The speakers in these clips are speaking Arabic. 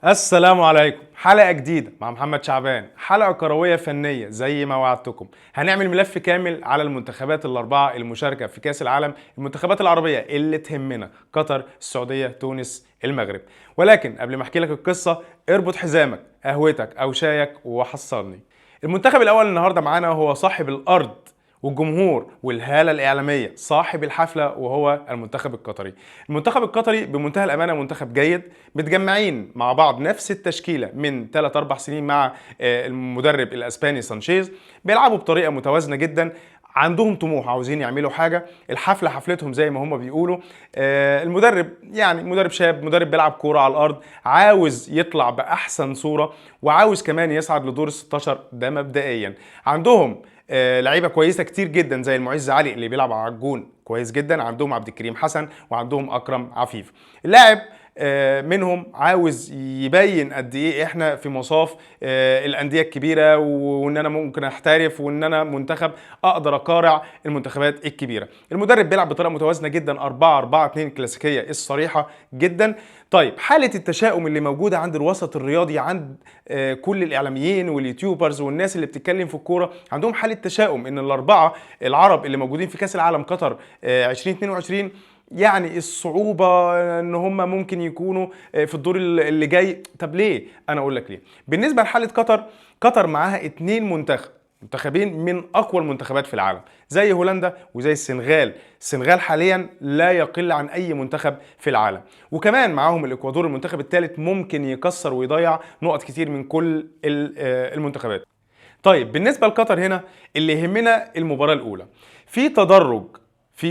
السلام عليكم. حلقة جديدة مع محمد شعبان، حلقة كروية فنية زي ما وعدتكم. هنعمل ملف كامل على المنتخبات الأربعة المشاركة في كأس العالم، المنتخبات العربية اللي تهمنا: قطر، السعودية، تونس، المغرب. ولكن قبل ما احكي لك القصة، اربط حزامك، قهوتك أو شايك وحصلني. المنتخب الأول النهاردة معانا هو صاحب الأرض والجمهور والهالة الإعلامية، صاحب الحفلة، وهو المنتخب القطري. المنتخب القطري بمنتهى الأمانة منتخب جيد، متجمعين مع بعض نفس التشكيلة من 3-4 سنين مع المدرب الأسباني سانشيز. بيلعبوا بطريقة متوازنة جدا، عندهم طموح، عاوزين يعملوا حاجة. الحفلة حفلتهم زي ما هم بيقولوا. المدرب يعني مدرب شاب، مدرب بيلعب كورة على الأرض، عاوز يطلع بأحسن صورة، وعاوز كمان يصعد لدور ال 16. ده مبدئيا. عندهم لعيبه كويسه كتير جدا زي المعز علي اللي بيلعب على الجون كويس جدا، عندهم عبد الكريم حسن، وعندهم اكرم عفيف. اللاعب منهم عاوز يبين قد ايه احنا في مصاف الانديه الكبيره، وان انا ممكن احترف، وان انا منتخب اقدر اقارع المنتخبات الكبيره. المدرب بيلعب بطريقه متوازنه جدا، 4-4-2 كلاسيكيه الصريحه جدا. طيب، حاله التشاؤم اللي موجوده عند الوسط الرياضي، عند كل الاعلاميين واليوتيوبرز والناس اللي بتتكلم في الكوره، عندهم حاله تشاؤم ان الاربعه العرب اللي موجودين في كاس العالم قطر 2022 يعني الصعوبة ان هم ممكن يكونوا في الدور اللي جاي. طب ليه؟ انا اقول لك ليه. بالنسبة لحالة قطر، قطر معاها 2 منتخبين من اقوى المنتخبات في العالم، زي هولندا وزي السنغال. السنغال حاليا لا يقل عن اي منتخب في العالم. وكمان معاهم الاكوادور، المنتخب الثالث، ممكن يكسر ويضيع نقط كتير من كل المنتخبات. طيب، بالنسبه لقطر هنا اللي يهمنا المباراه الاولى. في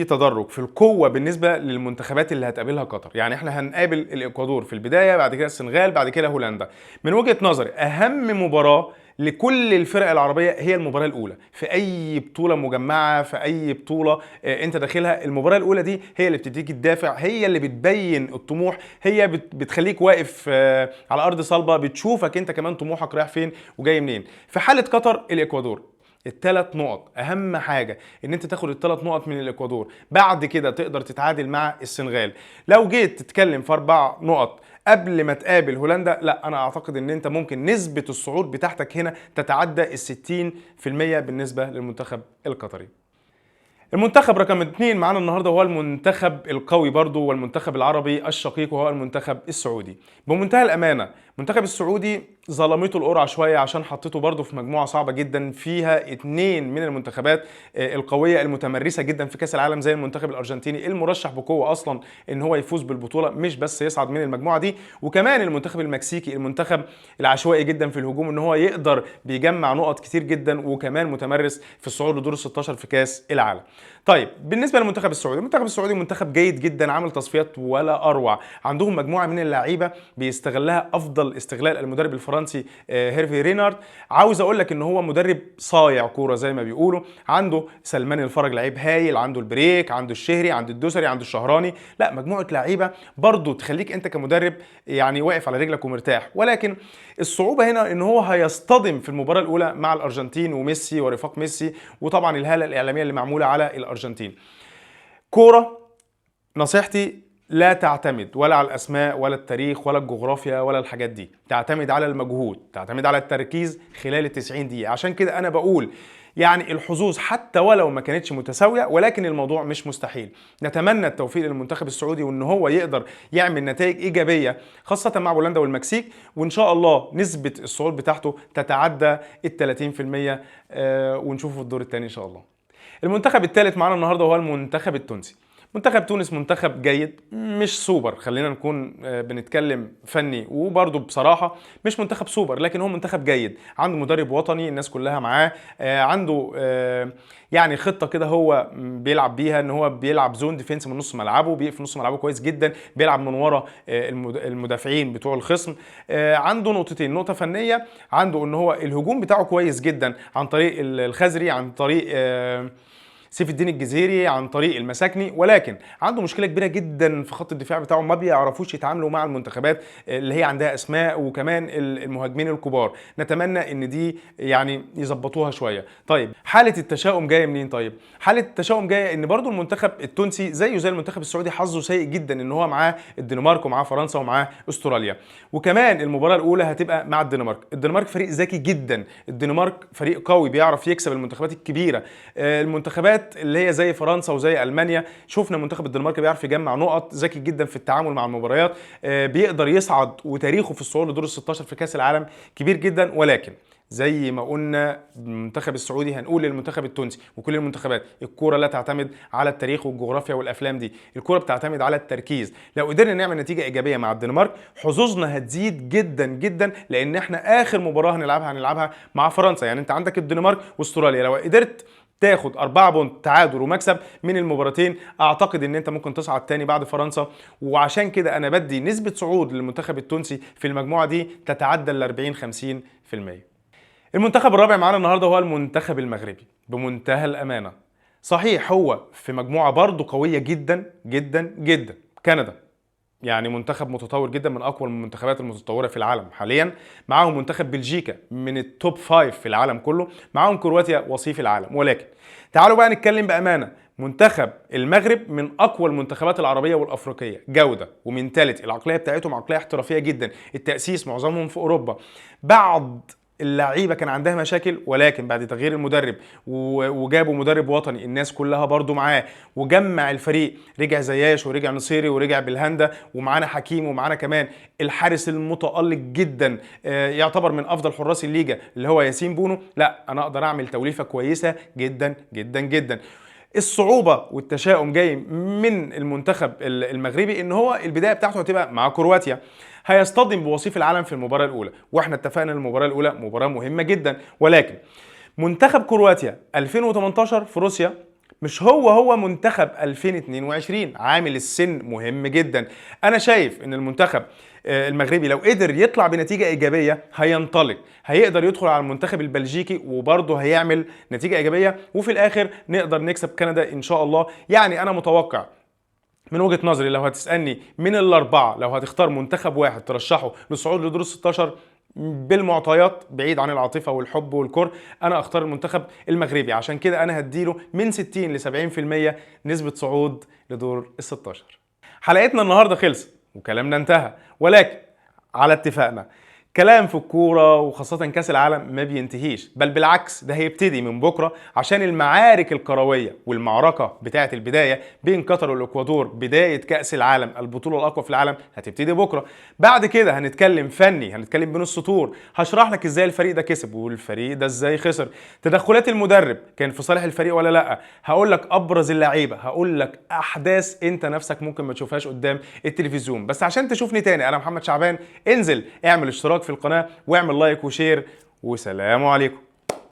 تدرج في القوه بالنسبه للمنتخبات اللي هتقابلها قطر. يعني احنا هنقابل الاكوادور في البدايه، بعد كده السنغال، بعد كده هولندا. من وجهه نظري اهم مباراه لكل الفرق العربيه هي المباراه الاولى في اي بطوله مجمعه، في اي بطوله انت داخلها. المباراه الاولى دي هي اللي بتديك الدافع، هي اللي بتبين الطموح، هي بتخليك واقف على ارض صلبه، بتشوفك انت كمان طموحك رايح فين وجاي منين. في حاله قطر الاكوادور، ال3 نقط اهم حاجه، ان انت تاخد ال3 نقط من الاكوادور. بعد كده تقدر تتعادل مع السنغال. لو جيت تتكلم في 4 نقط قبل ما تقابل هولندا، لا، انا اعتقد ان انت ممكن نسبه الصعود بتاعتك هنا تتعدى ال60% بالنسبه للمنتخب القطري. المنتخب رقم 2 معانا النهارده هو المنتخب القوي برضو، والمنتخب العربي الشقيق، وهو المنتخب السعودي. بمنتهى الامانه المنتخب السعودي ظلمته القرعه شويه، عشان حطيته برضو في مجموعه صعبه جدا فيها 2 من المنتخبات القويه المتمرسه جدا في كاس العالم، زي المنتخب الارجنتيني المرشح بقوه اصلا ان هو يفوز بالبطوله، مش بس يصعد من المجموعه دي. وكمان المنتخب المكسيكي، المنتخب العشوائي جدا في الهجوم، ان هو يقدر بيجمع نقط كتير جدا، وكمان متمرس في الصعود لدور ال 16 في كاس العالم. طيب، بالنسبه للمنتخب السعودي، المنتخب السعودي منتخب جيد جدا، عامل تصفيات ولا اروع. عندهم مجموعه من اللعيبه بيستغلها افضل استغلال المدرب الفرنسي هيرفي رينارد. عاوز اقول لك ان هو مدرب صايع كوره زي ما بيقولوا. عنده سلمان الفرج لعيب هايل، عنده البريك، عنده الشهري، عنده الدوسري، عنده الشهراني. لا، مجموعه لعيبه برضو تخليك انت كمدرب يعني واقف على رجلك ومرتاح. ولكن الصعوبه هنا ان هو هيصطدم في المباراه الاولى مع الارجنتين وميسي ورفاق ميسي، وطبعا الهاله الاعلاميه اللي معموله على الارجنتين. كوره، نصيحتي: لا تعتمد ولا على الاسماء ولا التاريخ ولا الجغرافيا ولا الحاجات دي، تعتمد على المجهود، تعتمد على التركيز خلال ال90 دقيقه. عشان كده انا بقول يعني الحظوظ حتى ولو ما كانتش متساويه، ولكن الموضوع مش مستحيل. نتمنى التوفيق للمنتخب السعودي، وان هو يقدر يعمل نتائج ايجابيه خاصه مع بولندا والمكسيك، وان شاء الله نسبه الصعود بتاعته تتعدى ال30%، ونشوفه في الدور الثاني ان شاء الله. المنتخب الثالث معانا النهارده هو المنتخب التونسي. منتخب تونس منتخب جيد، مش سوبر، خلينا نكون بنتكلم فني وبرضه بصراحة مش منتخب سوبر، لكن هو منتخب جيد. عنده مدرب وطني الناس كلها معاه، عنده يعني خطة كده هو بيلعب بيها، ان هو بيلعب زون ديفenس من نص ملعبه، بيقفل نص ملعبه كويس جدا، بيلعب من ورا المدافعين بتوع الخصم. عنده نقطتين: نقطة فنية، عنده ان هو الهجوم بتاعه كويس جدا عن طريق الخزري، عن طريق سيف الدين الجزيري عن طريق المساكني، ولكن عنده مشكله كبيره جدا في خط الدفاع بتاعه، ما بيعرفوش يتعاملوا مع المنتخبات اللي هي عندها اسماء وكمان المهاجمين الكبار. نتمنى ان دي يعني يظبطوها شويه. طيب حاله التشاؤم جايه منين؟ طيب حاله التشاؤم جايه ان برضو المنتخب التونسي زيه زي المنتخب السعودي حظه سيء جدا، ان هو معاه الدنمارك ومعاه فرنسا ومعاه استراليا، وكمان المباراه الاولى هتبقى مع الدنمارك. الدنمارك فريق ذكي جدا، الدنمارك فريق قوي بيعرف يكسب المنتخبات الكبيره. المنتخبات اللي هي زي فرنسا وزي المانيا، شفنا منتخب الدنمارك بيعرف يجمع نقط، ذكي جدا في التعامل مع المباريات، بيقدر يصعد، وتاريخه في الصعود لدور ال 16 في كاس العالم كبير جدا. ولكن زي ما قلنا المنتخب السعودي هنقول للمنتخب التونسي وكل المنتخبات، الكوره لا تعتمد على التاريخ والجغرافيا والافلام دي، الكوره بتعتمد على التركيز. لو قدرنا نعمل نتيجه ايجابيه مع الدنمارك حظوظنا هتزيد جدا جدا، لان احنا اخر مباراه هنلعبها مع فرنسا. يعني انت عندك الدنمارك واستراليا، لو قدرت تاخد 4 بونت تعادل ومكسب من المباراتين، اعتقد ان انت ممكن تصعد تاني بعد فرنسا. وعشان كده انا بدي نسبه صعود للمنتخب التونسي في المجموعه دي تتعدى ال 40-50%. المنتخب الرابع معانا النهارده هو المنتخب المغربي. بمنتهى الامانه صحيح هو في مجموعه برضه قويه جدا جدا جدا، كندا، يعني منتخب متطور جدا، من اقوى المنتخبات المتطوره في العالم حاليا. معاهم منتخب بلجيكا من التوب 5 في العالم كله، معاهم كرواتيا وصيف العالم. ولكن تعالوا بقى نتكلم بامانه، منتخب المغرب من اقوى المنتخبات العربيه والافريقيه جوده ومنتاليتي، العقليه بتاعتهم عقليه احترافيه جدا، التاسيس معظمهم في اوروبا. بعض اللعيبه كان عندها مشاكل، ولكن بعد تغيير المدرب وجابوا مدرب وطني الناس كلها برضو معاه، وجمع الفريق، رجع زياش ورجع نصيري ورجع بالهندا، ومعانا حكيم، ومعانا كمان الحارس المتألق جدا، يعتبر من افضل حراس الليجا اللي هو ياسين بونو. لا انا اقدر اعمل توليفه كويسه جدا جدا جدا. الصعوبة والتشاؤم جاي من المنتخب المغربي ان هو البداية بتاعته هتبقى مع كرواتيا، هيصطدم بوصيف العالم في المباراة الأولى، واحنا اتفقنا ان المباراة الأولى مباراة مهمة جدا. ولكن منتخب كرواتيا 2018 في روسيا مش هو منتخب 2022، عامل السن مهم جدا. انا شايف ان المنتخب المغربي لو قدر يطلع بنتيجة ايجابية هينطلق، هيقدر يدخل على المنتخب البلجيكي وبرضه هيعمل نتيجة ايجابية، وفي الاخر نقدر نكسب كندا ان شاء الله. يعني انا متوقع من وجهة نظري، لو هتسألني من الأربعة لو هتختار منتخب واحد ترشحه للصعود لدور ال 16 بالمعطيات بعيد عن العاطفة والحب والكره، أنا أختار المنتخب المغربي. عشان كده أنا هديله من 60 ل 70% نسبة صعود لدور ال 16. حلقتنا النهاردة خلصت وكلامنا انتهى، ولكن على اتفاقنا كلام في الكورة وخاصة كأس العالم ما بينتهيش، بل بالعكس ده هيبتدي من بكرة، عشان المعارك الكروية والمعركة بتاعة البداية بين قطر والإكوادور، بداية كأس العالم البطولة الأقوى في العالم هتبتدي بكرة. بعد كده هنتكلم فني، هنتكلم بين السطور، هشرح لك ازاي الفريق ده كسب والفريق ده ازاي خسر، تدخلات المدرب كان في صالح الفريق ولا لا، هقول لك أبرز اللعيبة، هقول لك أحداث أنت نفسك ممكن ما تشوفهاش قدام التلفزيون. بس عشان تشوفني تاني أنا محمد شعبان، انزل اعمل اشتراك في القناة واعمل لايك وشير، وسلام عليكم.